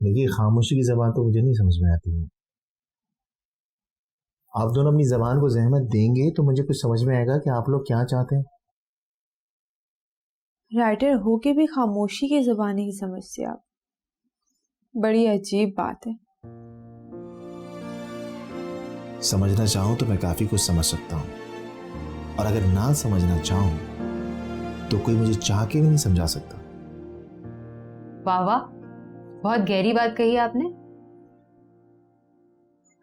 देखिए, खामोशी की जबान तो मुझे नहीं समझ में आती है। आप दोनों अपनी जबान को जहमत देंगे तो मुझे कुछ समझ में आएगा कि आप लोग क्या चाहते हैं। राइटर होके भी खामोशी की जबान नहीं समझते आप, बड़ी अजीब बात है। समझना चाहूं तो मैं काफी कुछ समझ सकता हूं, और अगर ना समझना चाहूं तो कोई मुझे चाह के भी नहीं समझा सकता। वाह वाह, बहुत गहरी बात कही आपने।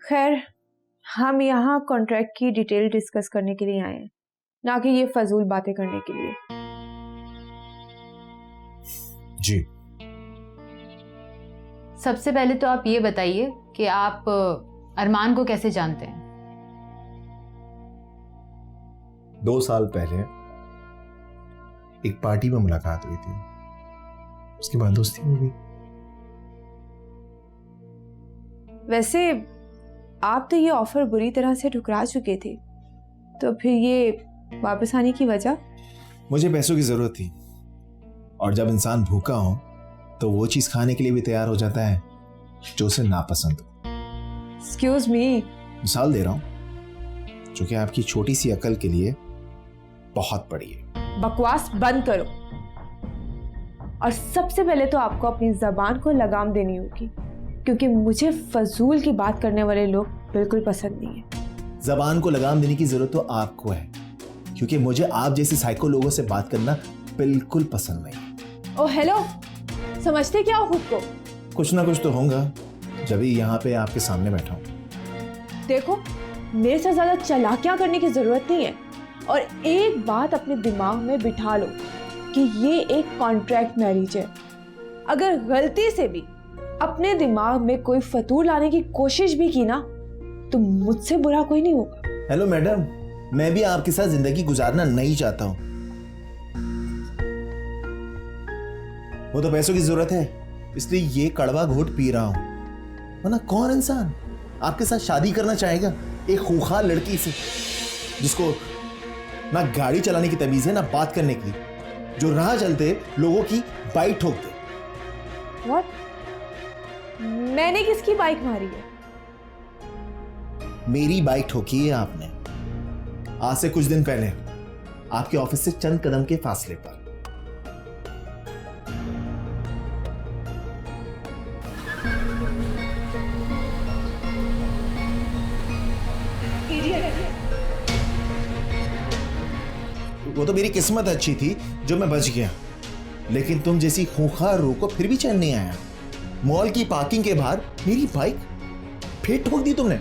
खैर, हम यहाँ कॉन्ट्रैक्ट की डिटेल डिस्कस करने के लिए आए हैं, ना कि ये फजूल बातें करने के लिए। जी, सबसे पहले तो आप ये बताइए कि आप अरमान को कैसे जानते हैं? 2 साल पहले एक पार्टी में मुलाकात हुई थी, उसके बाद दोस्ती हो गई। वैसे आप तो ये ऑफर बुरी तरह से ठुकरा चुके थे, तो फिर ये वापस आने की वजह? मुझे पैसों की जरूरत थी, और जब इंसान भूखा हो तो वो चीज खाने के लिए भी तैयार हो जाता है जो उसे नापसंद हो। एक्सक्यूज मी, मिसाल दे रहा हूं जो कि आपकी छोटी सी अकल के लिए बहुत बड़ी है। बकवास बंद करो, और सबसे पहले तो आपको अपनी जबान को लगाम देनी होगी, क्योंकि मुझे फजूल की बात करने वाले लोग बिल्कुल पसंद नहीं है। जबान को लगाम देने की जरूरत तो आपको है, क्योंकि मुझे आप जैसे साइको लोगों से बात करना बिल्कुल पसंद नहीं। ओ हेलो, समझते क्या हो खुद को? कुछ ना कुछ तो होगा, जब ही यहाँ पे आपके सामने बैठा हूं। देखो, मेरे से ज्यादा चालाकियां करने की जरूरत नहीं है, और एक बात अपने दिमाग में बिठा लो कि ये एक कॉन्ट्रैक्ट मैरिज है। अगर गलती से भी अपने दिमाग में कोई फतूर लाने की कोशिश भी की ना, तो मुझसे बुरा कोई नहीं होगा। हेलो मैडम, मैं भी आपके साथ जिंदगी गुजारना नहीं चाहता हूं। वो तो पैसों की जरूरत है, इसलिए ये कड़वा घोट पी रहा हूं। वरना कौन इंसान आपके साथ शादी करना चाहेगा एक खूंखार लड़की से, जिसको ना गाड़ी चलाने की तमीज है ना बात करने की, जो राह चलते लोगों की बाइक ठोक दे। What? मैंने किसकी बाइक मारी है? मेरी बाइक ठोकी है आपने, आज से कुछ दिन पहले, आपके ऑफिस से चंद कदम के फासले पर। वो तो मेरी किस्मत अच्छी थी जो मैं बच गया, लेकिन तुम जैसी खूंखार रूह को फिर भी चैन नहीं आया। मॉल की पार्किंग के बाहर मेरी बाइक फिर ठोक दी तुमने।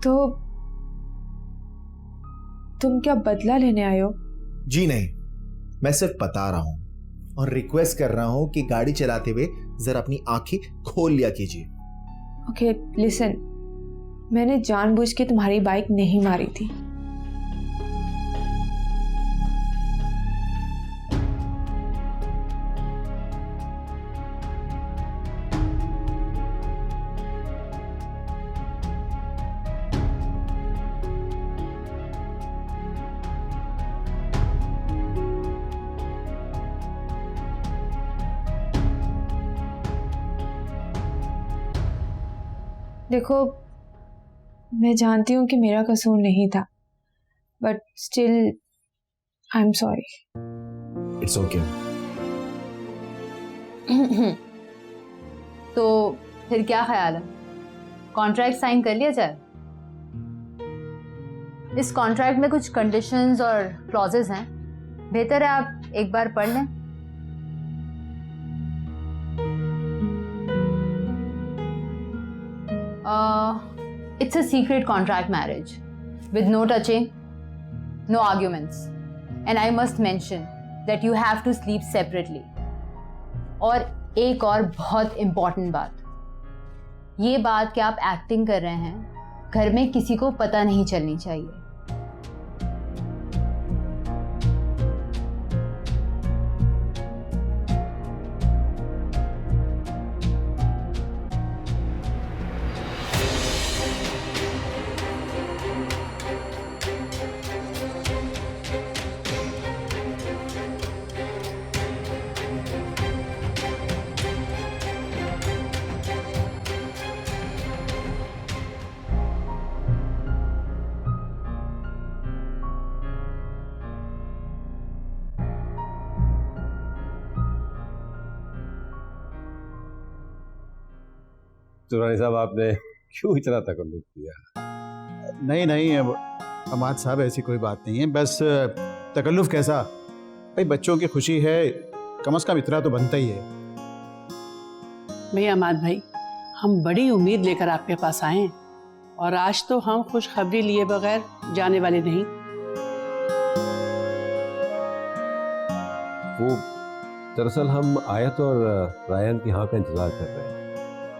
तो तुम क्या बदला लेने आए हो? जी नहीं, मैं सिर्फ बता रहा हूं और रिक्वेस्ट कर रहा हूं कि गाड़ी चलाते हुए जरा अपनी आंखें खोल लिया कीजिए। ओके, लिसन, मैंने जानबूझ के तुम्हारी बाइक नहीं मारी थी। देखो, मैं जानती हूँ कि मेरा कसूर नहीं था, but still I am sorry. It's okay. तो फिर क्या ख्याल है, कॉन्ट्रैक्ट साइन कर लिया जाए? इस कॉन्ट्रैक्ट में कुछ कंडीशंस और क्लॉजेस हैं, बेहतर है आप एक बार पढ़ लें। It's a secret contract marriage with no touching, no arguments, and I must mention that you have to sleep separately. और एक और बहुत इम्पॉर्टेंट बात, ये बात कि आप एक्टिंग कर रहे हैं घर में किसी को पता नहीं चलनी चाहिए। दुरानी साहब आपने क्यों इतना तकल्लुफ किया? नहीं नहीं, अब अमाद साहब ऐसी कोई बात नहीं है, बस तकल्लुफ कैसा भाई, बच्चों की खुशी है, कम से कम इतना तो बनता ही है। भैया अमाद भाई, हम बड़ी उम्मीद लेकर आपके पास आए हैं और आज तो हम खुशखबरी लिए बगैर जाने वाले नहीं। वो दरअसल हम आयत और रायन की हाँ का इंतजार कर रहे हैं।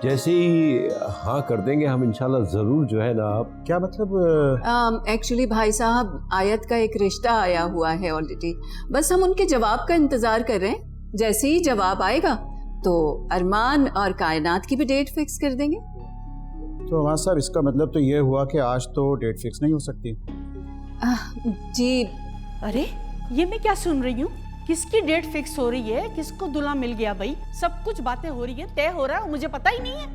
जैसे ही हाँ कर देंगे हम इंशाल्लाह जरूर जो है ना। आप क्या मतलब? एक्चुअली भाई साहब, आयत का एक रिश्ता आया हुआ है ऑलरेडी, बस हम उनके जवाब का इंतजार कर रहे हैं। जैसे ही जवाब आएगा तो अरमान और कायनात की भी डेट फिक्स कर देंगे। तो अमाद साहब, इसका मतलब तो ये हुआ कि आज तो डेट फिक्स नहीं हो सकती। जी अरे ये मैं क्या सुन रही हूँ? किसकी डेट फिक्स हो रही है? किसको दूल्हा मिल गया? भाई सब कुछ बातें हो रही है, तय हो रहा है, मुझे पता ही नहीं है।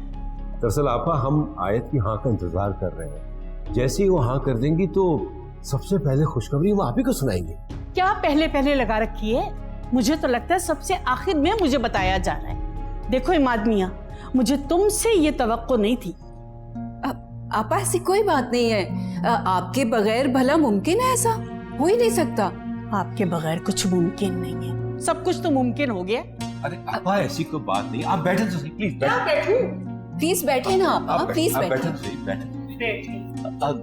दरअसल आपा हम आयत की हाँ का इंतजार कर रहे हैं। जैसे ही वो हाँ कर देंगी तो सबसे पहले खुशखबरी हम आप ही को सुनाएंगे। क्या पहले पहले लगा रखी है? मुझे तो लगता है सबसे आखिर में मुझे बताया जा रहा है। देखो इमाद मियां, मुझे तुमसे ये तवक्को नहीं थी। आपा ऐसी कोई बात नहीं है, आपके बगैर भला मुमकिन है? ऐसा हो ही नहीं सकता। आपके बगैर कुछ मुमकिन नहीं है, सब कुछ तो मुमकिन हो गया। अरे आपा ऐसी कोई बात नहीं, आप बैठे तो सही, प्लीज प्लीज बैठे ना आपा, प्लीज बैठे। बैठे तो सही, बैठे।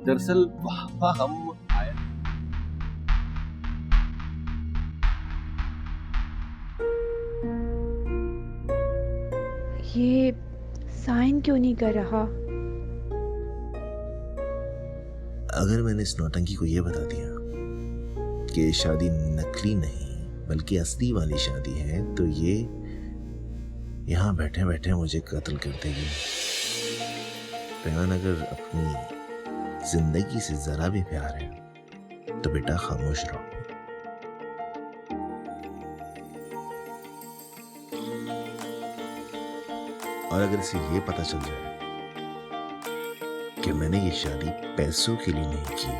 दरअसल आपा हम ये साइन क्यों नहीं कर रहा? अगर मैंने इस नौटंकी को ये बता दिया कि ये शादी नकली नहीं बल्कि असली वाली शादी है, तो ये यहाँ बैठे बैठे मुझे कत्ल कर देगी। रेहान, अगर अपनी जिंदगी से जरा भी प्यार है तो बेटा खामोश रहो। और अगर इसे ये पता चल जाए कि मैंने ये शादी पैसों के लिए नहीं की,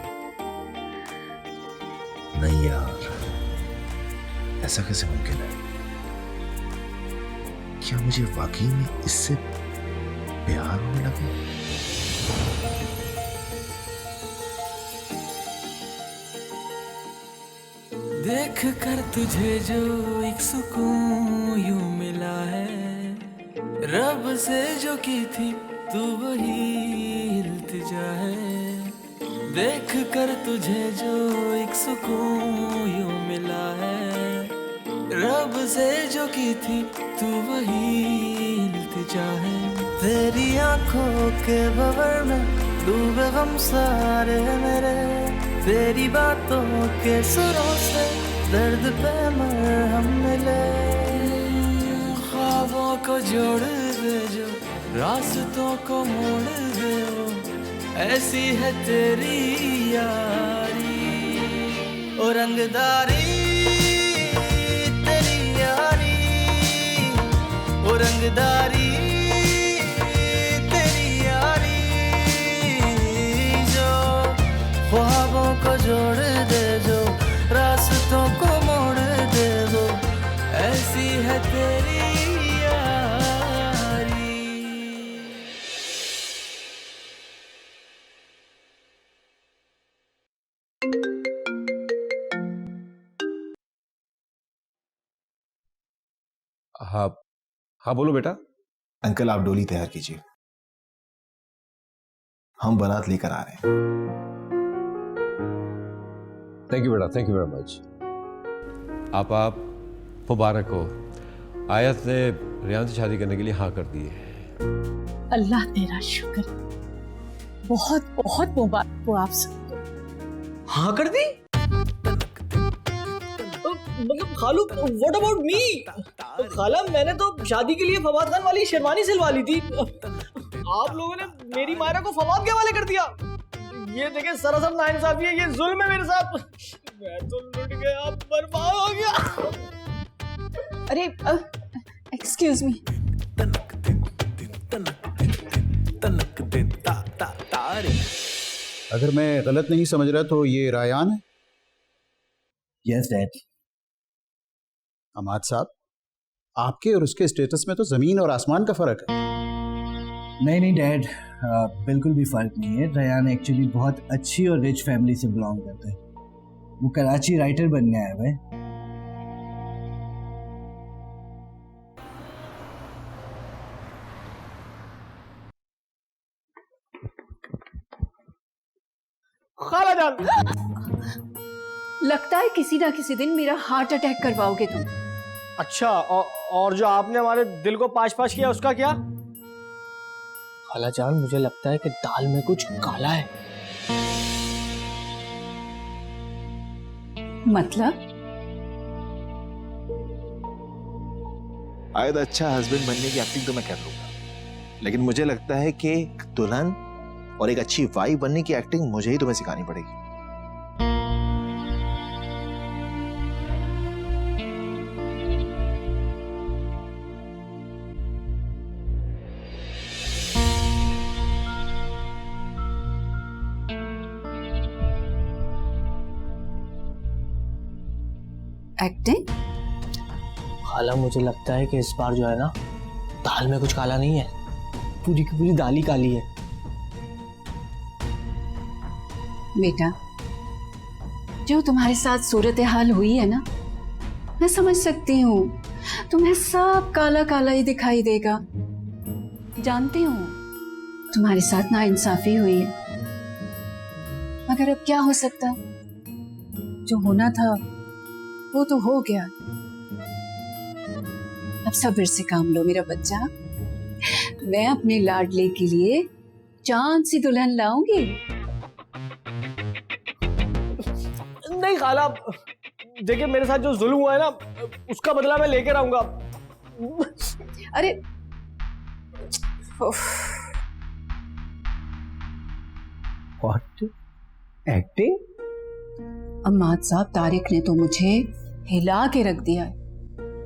नहीं यार, ऐसा कैसे मुमकिन है? क्या मुझे वाकई में इससे प्यार होने लगा? देख कर तुझे जो एक सुकून यूं मिला है, रब से जो की थी तू वही इल्तिजा है। देख कर तुझे जो एक सुकून यूं मिला है, रब से जो की थी तू वही इल्तिजा है। तेरी आंखों के भंवर में डूबे गम सारे मेरे, तेरी बातों के सुरों से दर्द पे मरहम मिले। ख्वाबों को जोड़ दे जो रास्तों को मोड़ दे वो, ऐसी है तेरी यारी ओ रंगदारी तेरी यारी ओ रंगदारी तेरी यारी, जो ख्वाबों को जोड़ दे जो रास्तों को मोड़ दे वो, ऐसी है तेरी हाँ हाँ बोलो बेटा। अंकल, आप डोली तैयार कीजिए, हम बारात लेकर आ रहे हैं। थैंक यू बेटा, थैंक यू वेरी मच। आप मुबारक हो, आयत ने रियान से शादी करने के लिए हाँ कर दी है। अल्लाह तेरा शुक्र, बहुत बहुत मुबारक हो आप सबको। हाँ कर दी? मतलब खालू, व्हाट अबाउट मी? खाला, मैंने तो शादी के लिए फवाद खान वाली शेरवानी सिलवा ली थी, आप लोगों ने मेरी मायरा को फवाद के हवाले कर दिया। ये देखे सरासर नाइंसाफी है, ये जुल्म है मेरे साथ। मैं तो लुट गया, बर्बाद हो गया। अरे एक्सक्यूज मी, अगर मैं गलत नहीं समझ रहा तो ये रायान है? Yes dad. अमाद साहब, आपके और उसके स्टेटस में तो जमीन और आसमान का फर्क है। नहीं नहीं डैड, बिल्कुल भी फ़र्क नहीं है। रयान एक्चुअली बहुत अच्छी और रिच फैमिली से बिलोंग करता है। वो कराची राइटर बनने आया हुआ है। खाला जान, लगता है किसी ना किसी दिन मेरा हार्ट अटैक करवाओगे तुम। अच्छा और जो आपने हमारे दिल को पाश पाश किया उसका क्या? खाला जान, मुझे लगता है कि दाल में कुछ काला है। मतलब? आयद अच्छा हस्बैंड बनने की एक्टिंग तो मैं कर लूंगा, लेकिन मुझे लगता है कि एक दुल्हन और एक अच्छी वाइफ बनने की एक्टिंग मुझे ही तुम्हें सिखानी पड़ेगी। एक्टिंग? खाला, मुझे लगता है कि इस बार जो है ना, दाल में कुछ काला नहीं है, पूरी की पूरी दाल ही काली है। बेटा, जो तुम्हारे साथ सूरत हाल हुई है ना, मैं समझ सकती हूँ। तुम्हें सब काला काला ही दिखाई देगा। जानती हूँ तुम्हारे साथ नाइंसाफी हुई है, मगर अब क्या हो सकता? जो होना था वो तो हो गया। अब सब्र से काम लो मेरा बच्चा। मैं अपने लाडले के लिए चांद सी दुल्हन लाऊंगी। नहीं खाला, देखिए मेरे साथ जो जुल्म हुआ है ना, उसका बदला मैं लेकर आऊंगा। अरे उफ। व्हाट? एक्टिंग? अम्माद साहब, तारिक ने तो मुझे हिला के रख दिया है।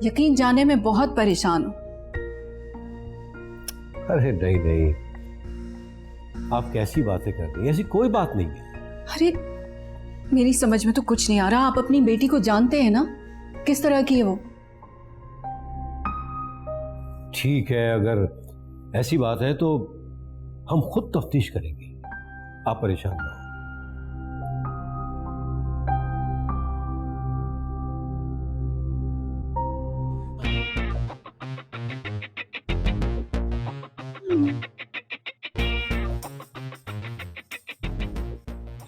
यकीन जाने में बहुत परेशान हूँ। अरे नहीं नहीं, आप कैसी बातें कर रही हैं? ऐसी कोई बात नहीं है। अरे मेरी समझ में तो कुछ नहीं आ रहा। आप अपनी बेटी को जानते हैं ना, किस तरह की है वो? ठीक है, अगर ऐसी बात है तो हम खुद तफ्तीश करेंगे, आप परेशान ना हो।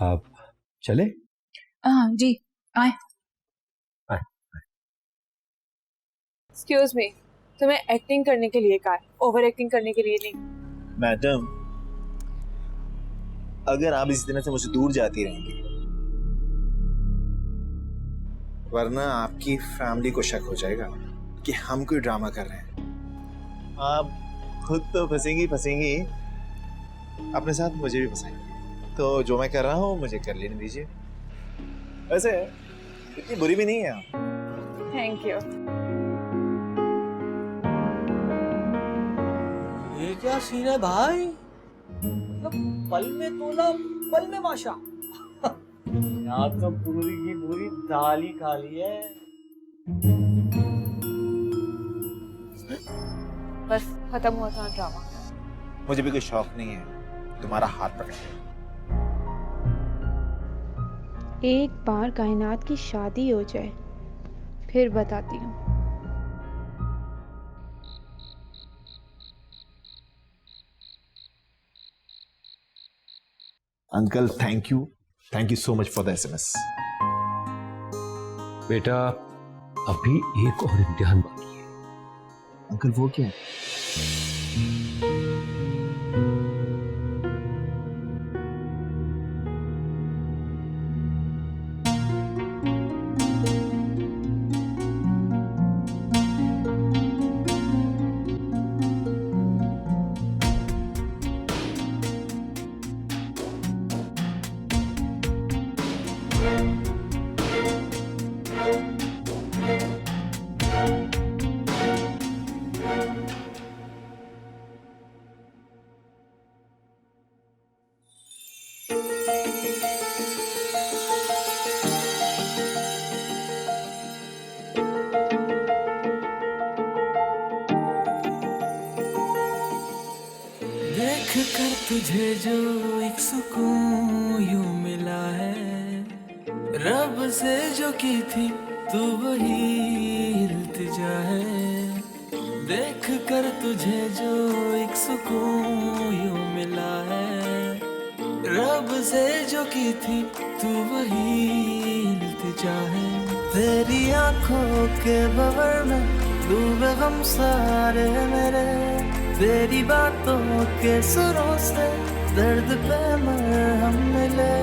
आप चले? हाँ जी, आए। एक्सक्यूज मी, तुम्हें एक्टिंग करने के लिए कहा है, ओवर एक्टिंग करने के लिए नहीं। मैडम, अगर आप इसी तरह से मुझसे दूर जाती रहेंगी, वरना आपकी फैमिली को शक हो जाएगा कि हम कोई ड्रामा कर रहे हैं। आप खुद तो फंसेंगी, अपने साथ मुझे भी फंसाएंगी। तो जो मैं कर रहा हूँ मुझे कर लेने दीजिए। वैसे इतनी बुरी भी नहीं है आप। Thank you. ये क्या सीन है भाई? मतलब पल में तोला, पल में माशा। यहाँ तो पूरी की पूरी दाल ही खाली है। बस खत्म हुआ था ड्रामा। मुझे भी कोई शौक नहीं है तुम्हारा हाथ पकड़ने। एक बार कायनात की शादी हो जाए फिर बताती हूँ। Uncle, thank you so much for the SMS। बेटा, अभी एक और इम्तिहान बाकी है। अंकल, वो क्या है? तुझे जो एक सुकून यूं मिला है, रब से जो की थी तू वही इल्तिजा है। देख कर तुझे जो एक सुकून यूं मिला है, रब से जो की थी तू वही इल्तिजा है। तेरी आंखों के भंवर में डूबे गम सारे मेरे, तेरी बातों के सुरों से दर्द पे मरहम मिले।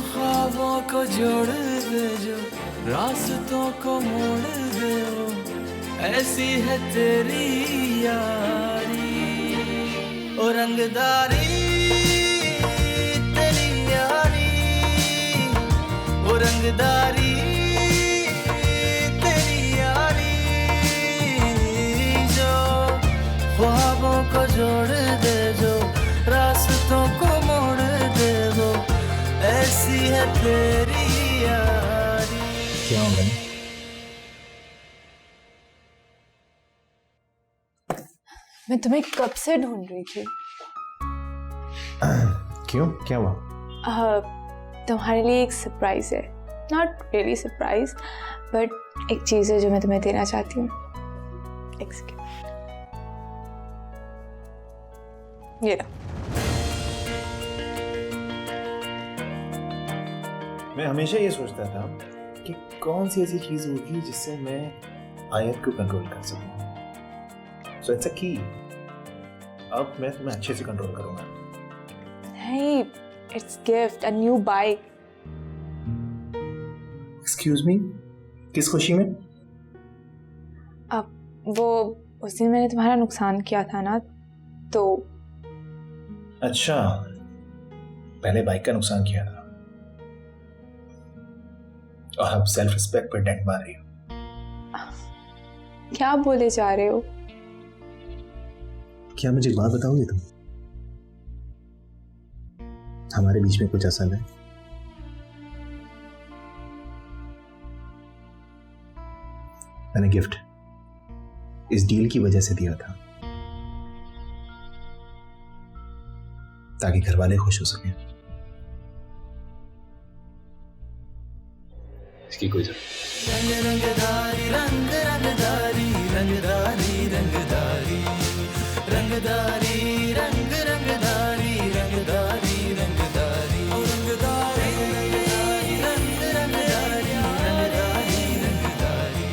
ख्वाबों को जोड़ दे जो, रास्तों को मोड़ दे वो, ऐसी है तेरी यारी ओ रंगदारी तेरी यारी ओ रंगदारी तेरी यारी। जो ख्वाबों को जोड़ दे जो, रास्तों को मोड़ दे वो, ऐसी है तेरी यारी। क्या हो गया? मैं तुम्हें कब से ढूंढ रही थी। क्यों, क्या हुआ? तुम्हारे लिए एक सरप्राइज है, नॉट रियली सरप्राइज बट एक चीज़ है जो मैं तुम्हें देना चाहती हूँ। एक सेकेंड, ये लो। मैं हमेशा ये सोचता था कि कौन सी ऐसी चीज होगी जिससे मैं आयत को कंट्रोल कर सकूं। सो इट्स अ की। अब मैं तुम्हें अच्छे से कंट्रोल करूंगा। Hey, it's gift, a new bike. Excuse me, किस खुशी में? अब वो उस दिन मैंने तुम्हारा नुकसान किया था ना, तो अच्छा, पहले बाइक का नुकसान किया था और अब सेल्फ रिस्पेक्ट पर डेंट मार रही हो। क्या बोले जा रहे हो? क्या मुझे एक बात बताओगे तुम? हमारे बीच में कुछ असल है? मैंने गिफ्ट इस डील की वजह से दिया था ताकि घर वाले खुश हो सकें। इसकी कोई जरूरत। रंगदारी रंग रंगदारी रंगदारी रंगदारी रंगदारी रंग रंगदारी रंगदारी रंगदारी रंगदारी रंग रंगदारी रंगदारी रंगदारी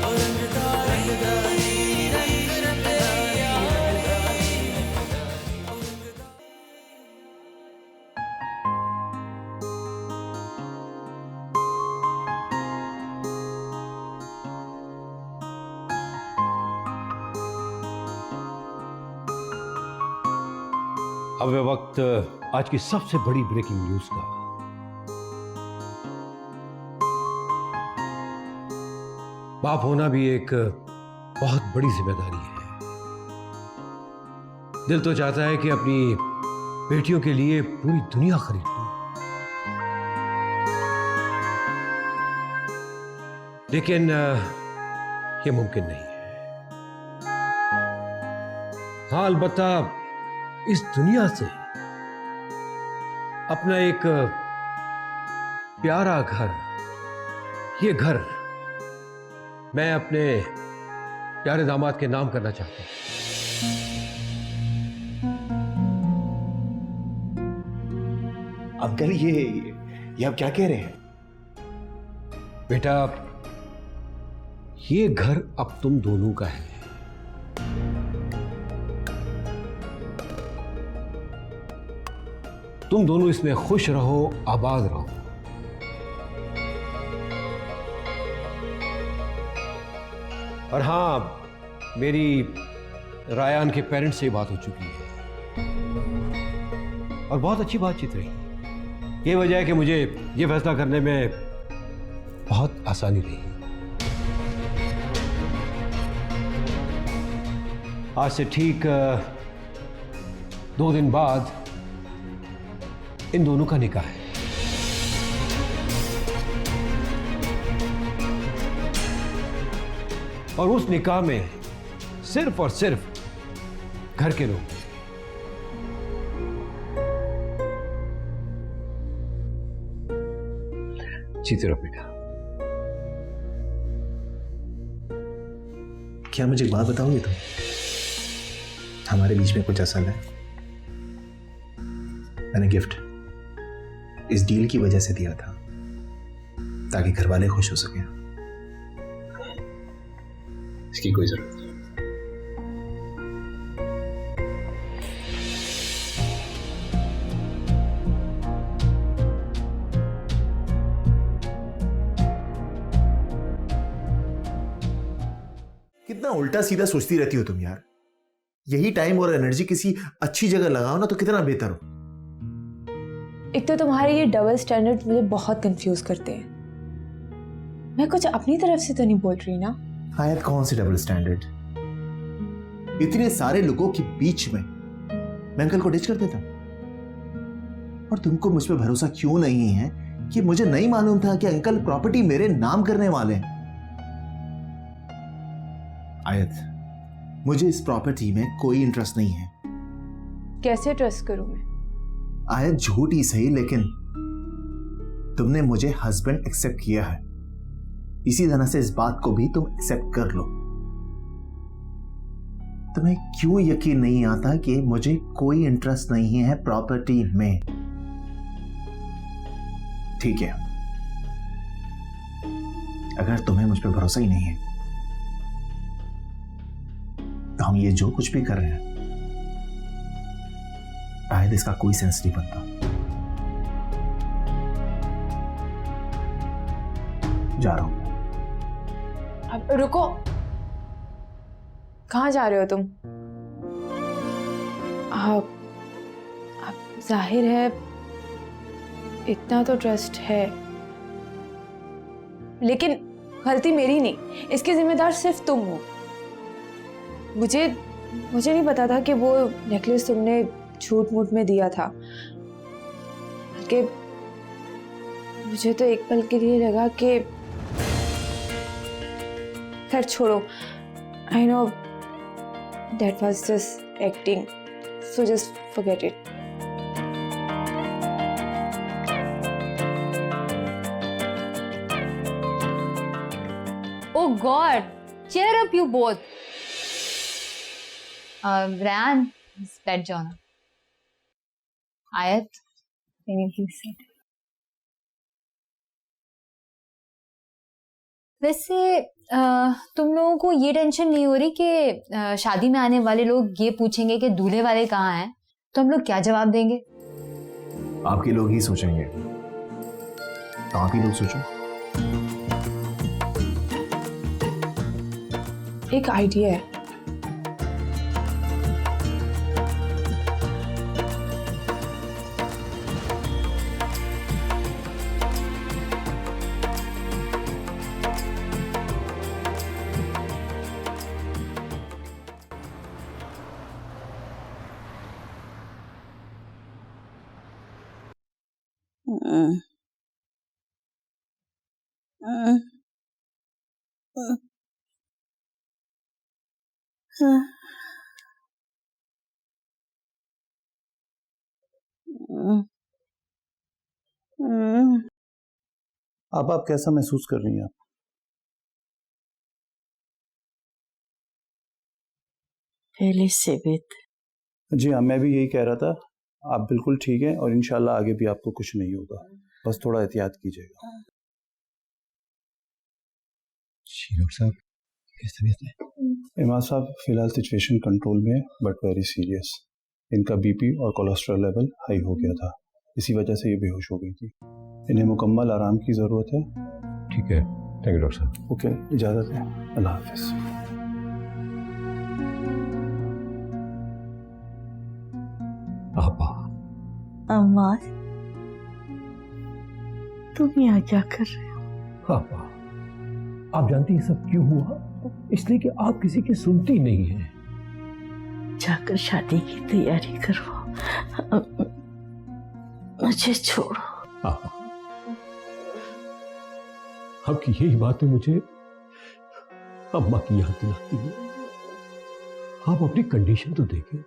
रंगदारी रंग रंगदारी। अब है वक्त आज की सबसे बड़ी ब्रेकिंग न्यूज का। बाप होना भी एक बहुत बड़ी जिम्मेदारी है। दिल तो चाहता है कि अपनी बेटियों के लिए पूरी दुनिया खरीद लूं, लेकिन यह मुमकिन नहीं है। हाँ, अलबत्ता इस दुनिया से अपना एक प्यारा घर, ये घर मैं अपने प्यारे दामाद के नाम करना चाहता हूं। अंकल, ये आप क्या कह रहे हैं? बेटा, ये घर अब तुम दोनों का है। तुम दोनों इसमें खुश रहो, आबाद रहो। और हाँ, मेरी रायान के पेरेंट्स से बात हो चुकी है और बहुत अच्छी बातचीत रही। ये वजह है कि मुझे ये फैसला करने में बहुत आसानी रही। आज से ठीक 2 दिन बाद इन दोनों का निकाह है। और उस निकाह में सिर्फ और सिर्फ घर के लोग, जीते रहो बेटा। क्या मुझे एक बात बताओगे तुम? हमारे बीच में कुछ असल है। मैंने गिफ्ट इस डील की वजह से दिया था ताकि घर वाले खुश हो सकें। इसकी कोई जरूरत नहीं। कितना उल्टा सीधा सोचती रहती हो तुम यार। यही टाइम और एनर्जी किसी अच्छी जगह लगाओ ना तो कितना बेहतर हो। एक तो तुम्हारे ये डबल स्टैंडर्ड मुझे बहुत कंफ्यूज करते हैं। मैं कुछ अपनी तरफ से तो नहीं बोल रही ना। आयत, कौन सी डबल स्टैंडर्ड? इतने सारे लोगों के बीच में मैं अंकल को डिच कर देता। और तुमको मुझ पर भरोसा क्यों नहीं है कि मुझे नहीं मालूम था कि अंकल प्रॉपर्टी मेरे नाम करने वाले हैं। आयत, मुझे इस प्रॉपर्टी में कोई इंटरेस्ट नहीं है। कैसे ट्रस्ट करूं मैं? आयत, झूठ ही सही, लेकिन तुमने मुझे हस्बैंड एक्सेप्ट किया है, इसी तरह से इस बात को भी तुम एक्सेप्ट कर लो। तुम्हें क्यों यकीन नहीं आता कि मुझे कोई इंटरेस्ट नहीं है प्रॉपर्टी में? ठीक है, अगर तुम्हें मुझ पर भरोसा ही नहीं है तो हम ये जो कुछ भी कर रहे हैं शायद इसका कोई सेंस नहीं बनता। जा रहा हूं। अब रुको, कहाँ जा रहे हो तुम? आप जाहिर है इतना तो ट्रस्ट है, लेकिन गलती मेरी नहीं, इसकी जिम्मेदार सिर्फ तुम हो। मुझे नहीं पता था कि वो नेकलेस तुमने झूठ मूठ में दिया था, बल्कि मुझे तो एक पल के लिए लगा कि खैर छोड़ो, I know that was just acting, so just forget it. Oh God, cheer up you both. Ryan, बैठ जाओ ना। आयत, can you please sit? वैसे तुम लोगों को ये टेंशन नहीं हो रही कि शादी में आने वाले लोग ये पूछेंगे कि दूल्हे वाले कहाँ हैं, तो हम लोग क्या जवाब देंगे? आपके लोग ही सोचेंगे, तो आप ही लोग सोचो। एक आइडिया है। अब आप कैसा महसूस कर रही हैं? आप पहले से बेहतर। जी हाँ, मैं भी यही कह रहा था। आप बिल्कुल ठीक हैं और इंशाल्लाह आगे भी आपको कुछ नहीं होगा, बस थोड़ा एहतियात कीजिएगा। डॉक्टर साहब, किस तबीयत है? इमाम साहब फिलहाल सिचुएशन कंट्रोल में है, बट वेरी सीरियस। इनका बीपी और कोलेस्ट्रॉल लेवल हाई हो गया था, इसी वजह से ये बेहोश हो गई थी। इन्हें मुकम्मल आराम की ज़रूरत है। ठीक है, थैंक यू डॉक्टर साहब। ओके, इजाज़त है, अल्लाह हाफिज़। आपा, अम्मा, तुम यहाँ क्या कर रहे हो? आपा, आप जानती हैं सब क्यों हुआ? इसलिए कि आप किसी की सुनती नहीं है। जाकर शादी की तैयारी करो, मुझे छोड़ो। आपा, आपकी यही बातें मुझे अम्मा की याद दिलाती है। आप अपनी कंडीशन तो देखें,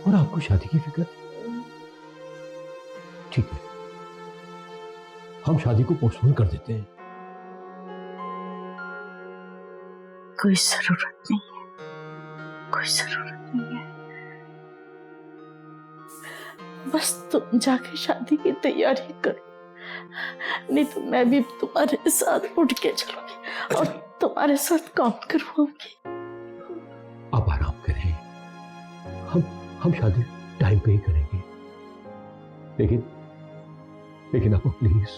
और आपको शादी की फिक्र। ठीक है, हम शादी को पोस्टपोन कर देते हैं। कोई जरूरत नहीं है, कोई जरूरत नहीं है। बस तुम जाके शादी की तैयारी करो, नहीं तो मैं भी तुम्हारे साथ उठ के चलूंगी और तुम्हारे साथ काम करवाऊंगी। आप आराम करें, हम शादी टाइम पे ही करेंगे, लेकिन आप प्लीज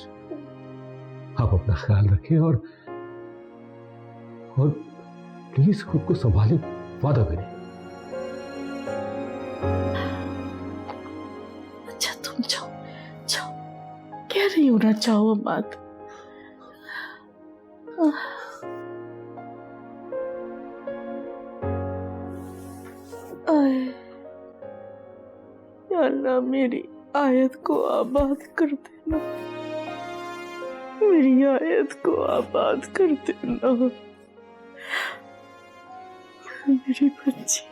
आप अपना ख्याल रखें और प्लीज खुद को संभालें, वादा करें। अच्छा तुम जाओ जाओ, कह रही हूं ना, जाओ मत। या अल्लाह मेरी आयत को आबाद कर देना, मेरी आयत को आबाद कर देना, मेरी बच्ची।